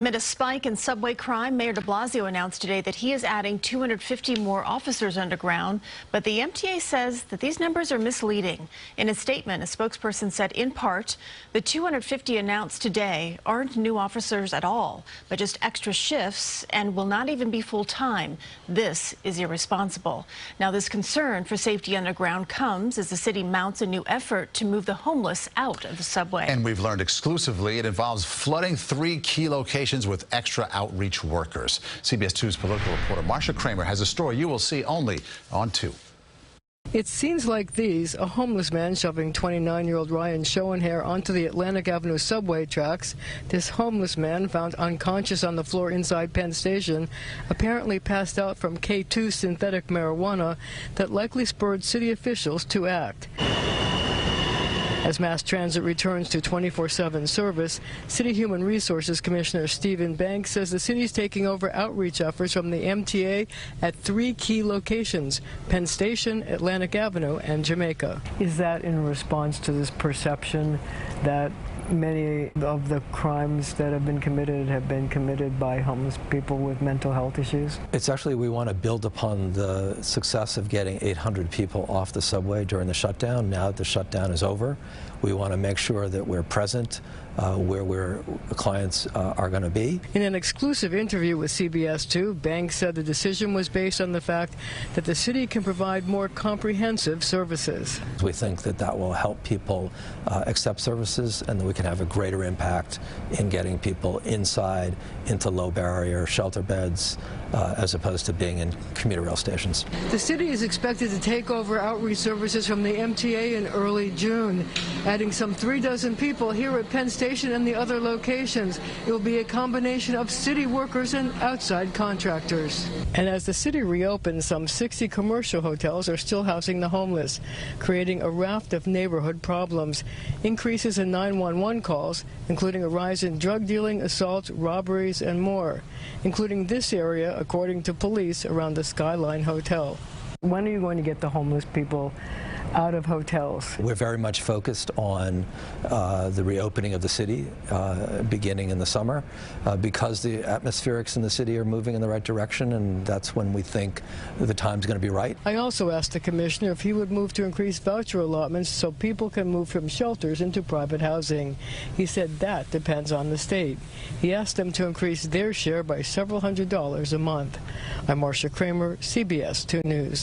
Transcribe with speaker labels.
Speaker 1: Amid a spike in subway crime, Mayor de Blasio announced today that he is adding 250 more officers underground, but the MTA says that these numbers are misleading. In a statement, a spokesperson said, in part, the 250 announced today aren't new officers at all, but just extra shifts and will not even be full-time. This is irresponsible. Now, this concern for safety underground comes as the city mounts a new effort to move the homeless out of the subway.
Speaker 2: And we've learned exclusively it involves flooding 3 key locations with extra outreach workers. CBS 2's political reporter Marsha Kramer has a story you will see only on 2.
Speaker 3: It's scenes like these, a homeless man shoving 29-year-old Ryan Schoenherr onto the Atlantic Avenue subway tracks. This homeless man, found unconscious on the floor inside Penn Station, apparently passed out from K2 synthetic marijuana that likely spurred city officials to act. As mass transit returns to 24/7 service, City Human Resources Commissioner Stephen Banks says the city is taking over outreach efforts from the MTA at 3 key locations: Penn Station, Atlantic Avenue, and Jamaica. Is that in response to this perception that many of the crimes that have been committed by homeless people with mental health issues?
Speaker 4: It's actually, we want to build upon the success of getting 800 people off the subway during the shutdown. Now that the shutdown is over, we want to make sure that we're present where clients are going to be. In an exclusive interview with CBS 2, Banks said the decision was based on the fact that the city can provide more comprehensive services. We think that that will help people accept services, and that we can have a greater impact in getting people inside into low barrier shelter beds as opposed to being in commuter rail stations. The city is expected to take over outreach services from the MTA in early June, adding some 3 dozen people here at Penn Station and the other locations. It will be a combination of city workers and outside contractors. And as the city reopens, some 60 commercial hotels are still housing the homeless, creating a raft of neighborhood problems. Increases in 911 calls, including a rise in drug dealing, assaults, robberies, and more, including this area, according to police, around the Skyline Hotel. When are you going to get the homeless people out of hotels? We're very much focused on the reopening of the city beginning in the summer because the atmospherics in the city are moving in the right direction, and that's when we think the time's going to be right. I also asked the commissioner if he would move to increase voucher allotments so people can move from shelters into private housing. He said that depends on the state. He asked them to increase their share by several $100s a month. I'm Marsha Kramer, CBS 2 News.